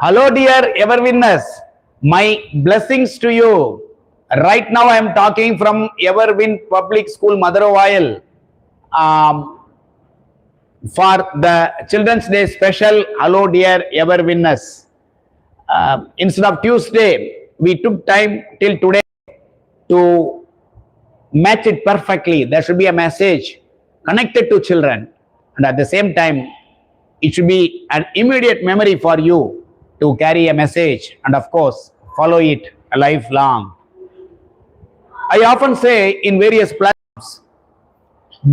Hello, dear Everwinners. My blessings to you. Right now, I am talking from Everwin Public School, Motherwell, for the Children's Day special. Hello, dear Everwinners. Instead of Tuesday, we took time till today to match it perfectly. There should be a message connected to children, and at the same time, it should be an immediate memory for you to carry a message and, of course, follow it a lifelong. I often say in various platforms,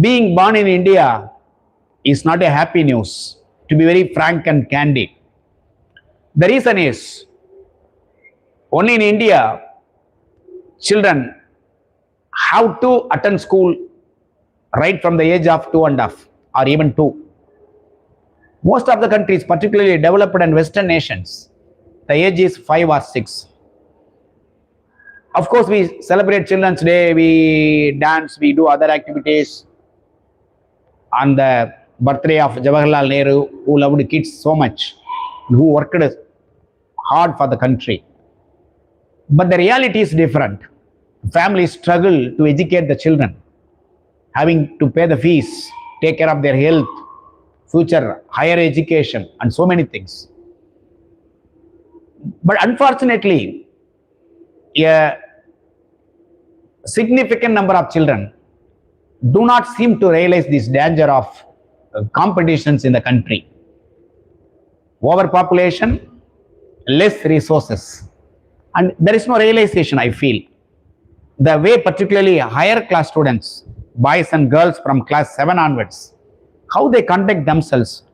being born in India is not a happy news, to be very frank and candid. The reason is, only in India, children have to attend school right from the age of 2.5 or even 2. Most of the countries, particularly developed and Western nations, the age is 5 or 6. Of course, we celebrate Children's Day, we dance, we do other activities. On the birthday of Jawaharlal Nehru, who loved kids so much, who worked hard for the country. But the reality is different. Families struggle to educate the children, having to pay the fees, take care of their health, future higher education, and so many things. But unfortunately, a significant number of children do not seem to realize this danger of competitions in the country. Overpopulation, less resources, and there is no realization, I feel. The way particularly higher class students, boys and girls from class 7 onwards, how they conduct themselves,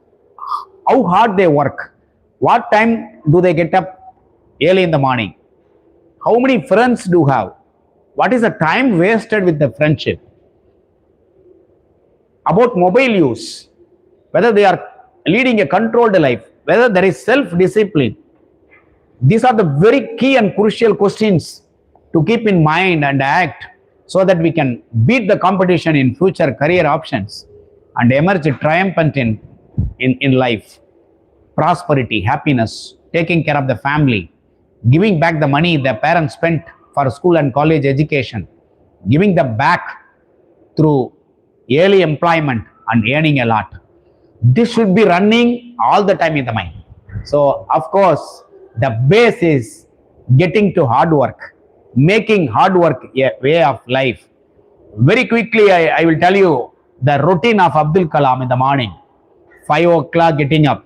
how hard they work, what time do they get up early in the morning, how many friends do have, what is the time wasted with the friendship, about mobile use, whether they are leading a controlled life, whether there is self-discipline. These are the very key and crucial questions to keep in mind and act so that we can beat the competition in future career options and emerge triumphant in life. Prosperity, happiness, taking care of the family, giving back the money the parents spent for school and college education, giving them back through early employment and earning a lot. This should be running all the time in the mind. So, of course, the base is getting to hard work, making hard work a way of life. Very quickly, I will tell you the routine of Abdul Kalam in the morning. 5 o'clock getting up,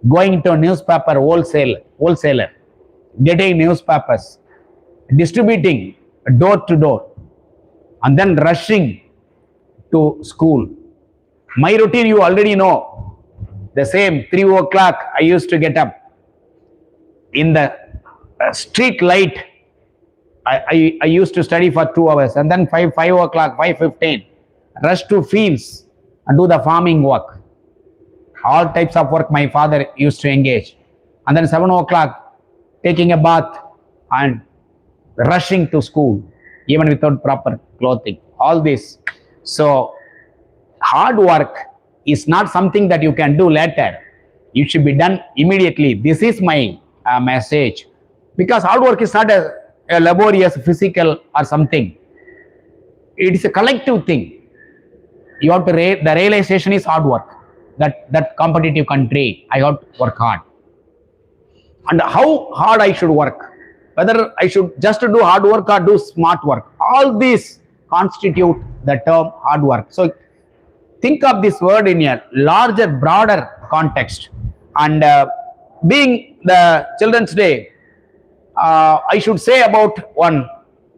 going to a newspaper wholesaler, getting newspapers, distributing door to door, and then rushing to school. My routine you already know. The same, 3 o'clock I used to get up. In the street light, I used to study for 2 hours, and then 5 o'clock, 5:15, rush to fields and do the farming work. All types of work my father used to engage. And then 7 o'clock, taking a bath and rushing to school, even without proper clothing. All this. So, hard work is not something that you can do later. It should be done immediately. This is my message. Because hard work is not a laborious, physical or something. It is a collective thing. You have to the realization is hard work. That competitive country, I have to work hard. And how hard I should work, whether I should just do hard work or do smart work, all these constitute the term hard work. So think of this word in a larger, broader context. And being the Children's Day, I should say about one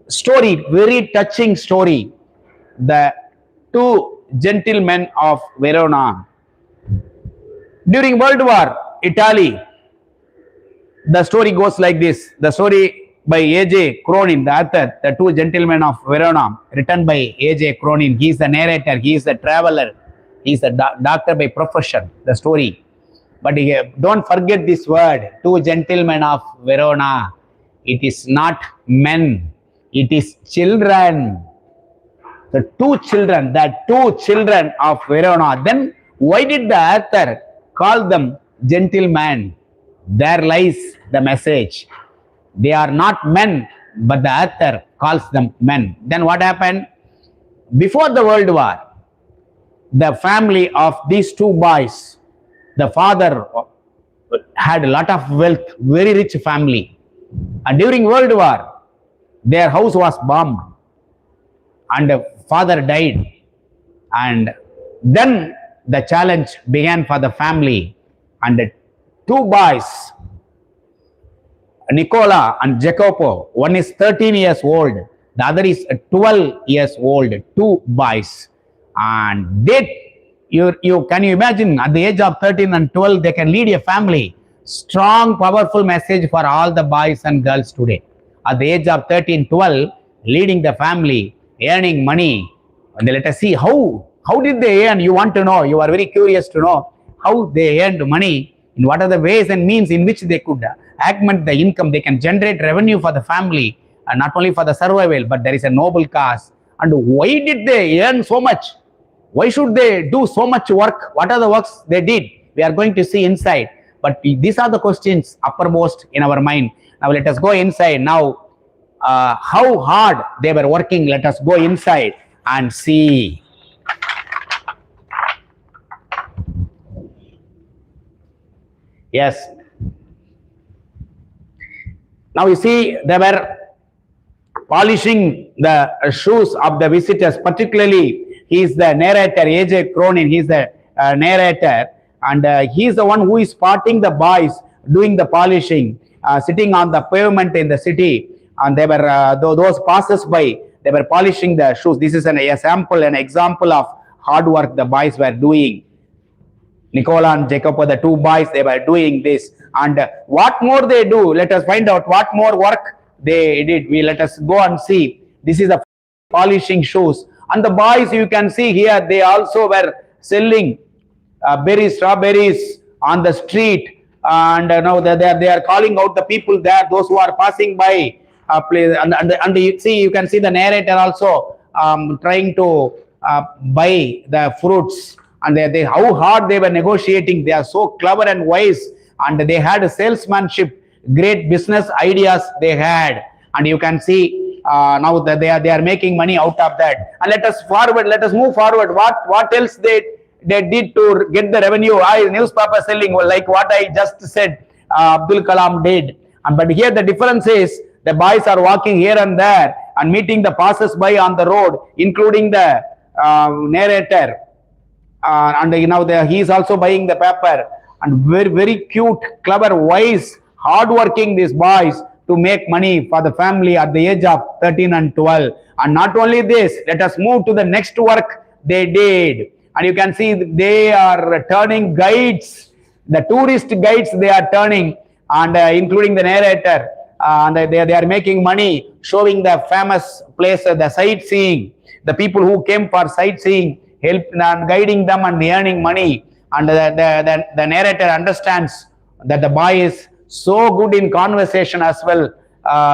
story, very touching story, the 2 gentlemen of Verona. During World War, Italy, the story goes like this. The story by A.J. Cronin, the author, the 2 gentlemen of Verona, written by A.J. Cronin. He is the narrator, he is the traveler, he is a doctor by profession, the story. But don't forget this word, 2 gentlemen of Verona. It is not men, it is children. The 2 children of Verona. Then why did the author call them gentlemen? There lies the message. They are not men, but the author calls them men. Then what happened? Before the World War, the family of these two boys, the father had a lot of wealth, very rich family. And during World War, their house was bombed and the father died. And then the challenge began for the family. And the two boys, Nicola and Jacopo, one is 13 years old, the other is 12 years old, two boys. And can you imagine at the age of 13 and 12, they can lead a family. Strong, powerful message for all the boys and girls today. At the age of 13, 12, leading the family, earning money. And let us see how did they earn? You want to know, you are very curious to know how they earned money, in what are the ways and means in which they could augment the income. They can generate revenue for the family, and not only for the survival, but there is a noble cause. And why did they earn so much? Why should they do so much work? What are the works they did? We are going to see inside. But these are the questions uppermost in our mind. Now let us go inside. Now, how hard they were working, let us go inside and see. Yes. Now you see, they were polishing the shoes of the visitors, particularly he is the narrator, AJ Cronin, he is the narrator, and he is the one who is spotting the boys doing the polishing, sitting on the pavement in the city, and they were, those passers by, they were polishing the shoes. This is a sample, an example of hard work the boys were doing. Nicola and Jacopo, the two boys, they were doing this. And what more they do? Let us find out what more work they did. Let us go and see. This is the polishing shoes. And the boys, you can see here, they also were selling strawberries on the street. And now they are calling out the people there, those who are passing by. And you can see the narrator also trying to buy the fruits. And how hard they were negotiating. They are so clever and wise, and they had a salesmanship, great business ideas they had. And you can see now that they are making money out of that. And let us move forward. What else they did to get the revenue? Newspaper selling, like what I just said, Abdul Kalam did. But here the difference is, the boys are walking here and there and meeting the passers by on the road, including the narrator. And he is also buying the paper, and very, very cute, clever, wise, hardworking these boys to make money for the family at the age of 13 and 12. And not only this, let us move to the next work they did. And you can see they are turning guides, the tourist guides they are turning, and including the narrator, and they are making money, showing the famous places, the sightseeing, the people who came for sightseeing, help and guiding them and earning money. And the narrator understands that the boy is so good in conversation as well,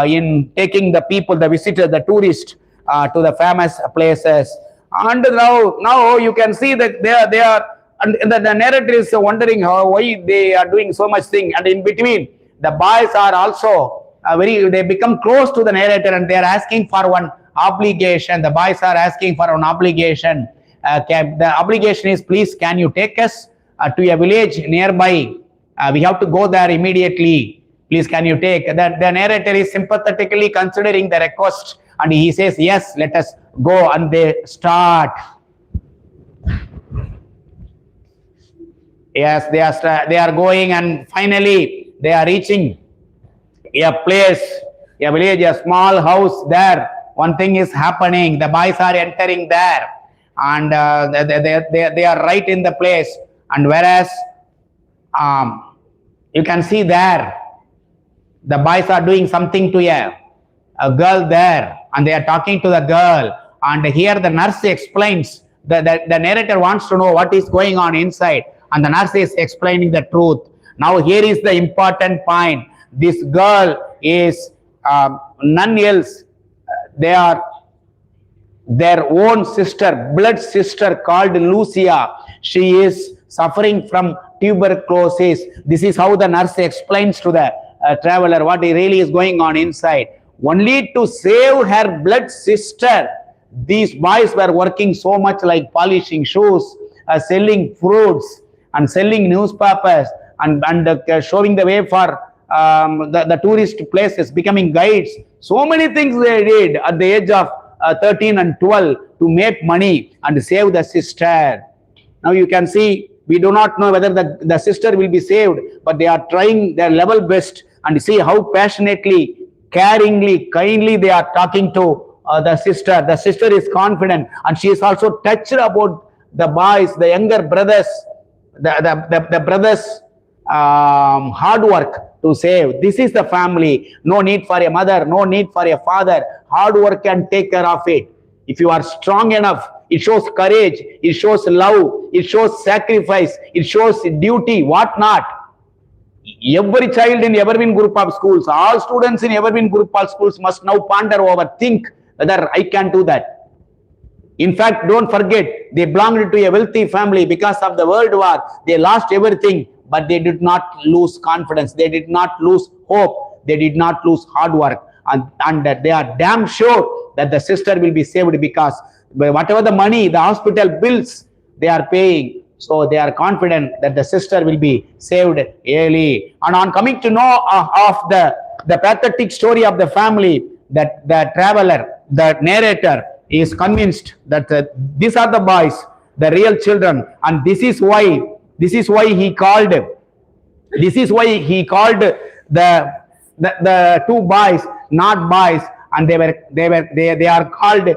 in taking the people, the visitors, the tourists to the famous places. And now you can see that they are, and the narrator is wondering why they are doing so much thing. And in between, the boys are also they become close to the narrator, and they are asking for one obligation. The boys are asking for an obligation. The obligation is, please, can you take us to a village nearby? We have to go there immediately. Please, can you take? The narrator is sympathetically considering the request, and he says, yes, let us go. And they start. Yes, they are going, and finally they are reaching a place, a village, a small house there. One thing is happening. The boys are entering there, and they are right in the place. And whereas you can see there, the boys are doing something to a girl there, and they are talking to the girl. And here the nurse explains, the narrator wants to know what is going on inside, and the nurse is explaining the truth. Now here is the important point. This girl is none else. They are their own sister, blood sister, called Lucia. She is suffering from tuberculosis. This is how the nurse explains to the traveler what really is going on inside. Only to save her blood sister, these boys were working so much, like polishing shoes, selling fruits, and selling newspapers, and showing the way for the tourist places, becoming guides. So many things they did at the age of 13 and 12 to make money and save the sister. Now you can see, we do not know whether the sister will be saved, but they are trying their level best, and see how passionately, caringly, kindly they are talking to the sister. The sister is confident, and she is also touched about the boys, the younger brothers, the brothers' hard work to save. This is the family. No need for a mother, no need for a father. Hard work can take care of it. If you are strong enough, it shows courage, it shows love, it shows sacrifice, it shows duty, what not. Every child in Everwin group of schools, all students in Everwin group of schools must now ponder over, think whether I can do that. In fact, don't forget, they belonged to a wealthy family. Because of the World War, they lost everything, but they did not lose confidence. They did not lose hope. They did not lose hard work. And they are damn sure that the sister will be saved, because whatever the money, the hospital bills they are paying, so they are confident that the sister will be saved early. And on coming to know of the pathetic story of the family, that the traveler, the narrator, is convinced that these are the boys, the real children, and this is why he called the two boys not boys, and they are called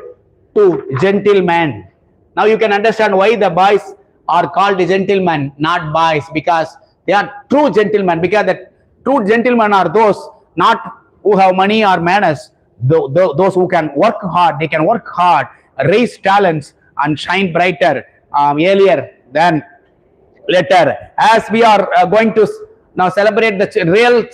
two gentlemen. Now you can understand why the boys are called gentlemen, not boys, because they are true gentlemen. Because the true gentlemen are those not who have money or manners, those who can work hard. They can work hard, raise talents, and shine brighter earlier than later. As we are going to now celebrate, the real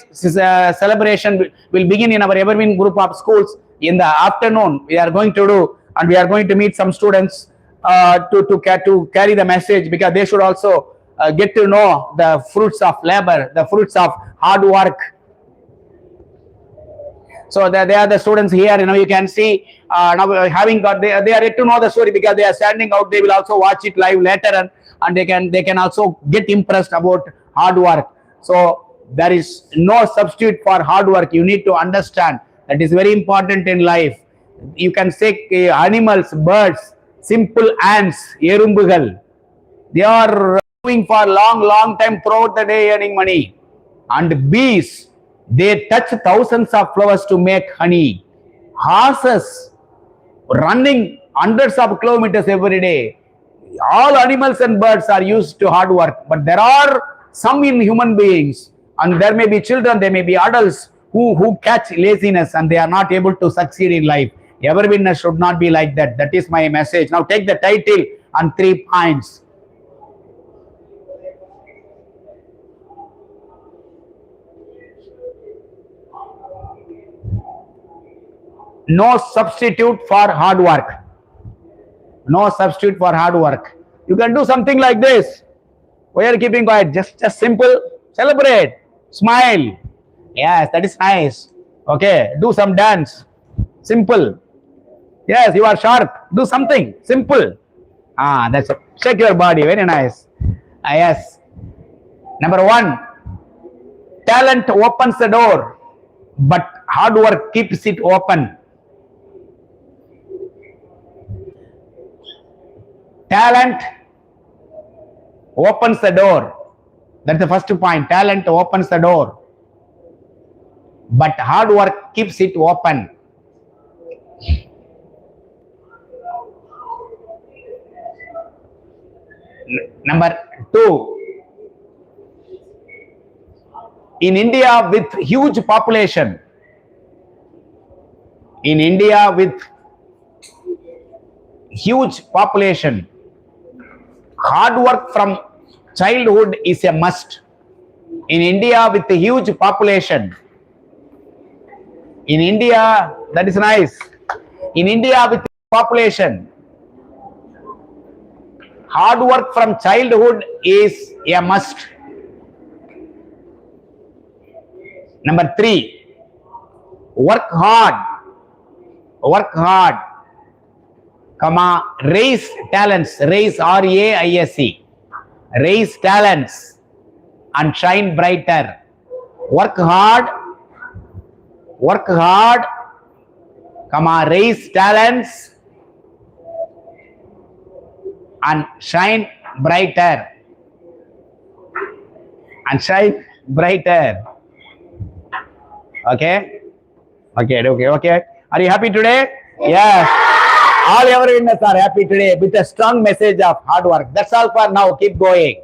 celebration will begin in our Everwin group of schools in the afternoon. We are going to do, and we are going to meet some students to carry the message, because they should also get to know the fruits of labor, the fruits of hard work. So they are the students here. You can see now having got they are yet to know the story, because they are standing out. They will also watch it live later, and they can also get impressed about hard work. So there is no substitute for hard work. You need to understand that is very important in life. You can say animals, birds, simple ants, erumbugal, they are moving for long time throughout the day earning money. And bees, they touch thousands of flowers to make honey. Horses running hundreds of kilometers every day. All animals and birds are used to hard work, but there are some in human beings, and there may be children, there may be adults who catch laziness, and they are not able to succeed in life. Everwinners should not be like that. That is my message. Now take the title and 3 points. No substitute for hard work. No substitute for hard work. You can do something like this. Why are you keeping quiet? Just simple. Celebrate. Smile. Yes, that is nice. Okay, do some dance. Simple. Yes, you are sharp. Do something simple. That's it. Shake your body. Very nice. Yes. Number 1, talent opens the door, but hard work keeps it open. Talent opens the door. That's the first point. Talent opens the door, but hard work keeps it open. Number 2, in India with huge population, hard work from childhood is a must. In India with a huge population, in India, that is nice. In India with population, hard work from childhood is a must. Number 3, work hard, comma, raise talents, raise RAISE, raise talents and shine brighter. Work hard, comma, raise talents and shine brighter. Okay. Are you happy today? Yes. All Everwinners are happy today with a strong message of hard work. That's all for now. Keep going.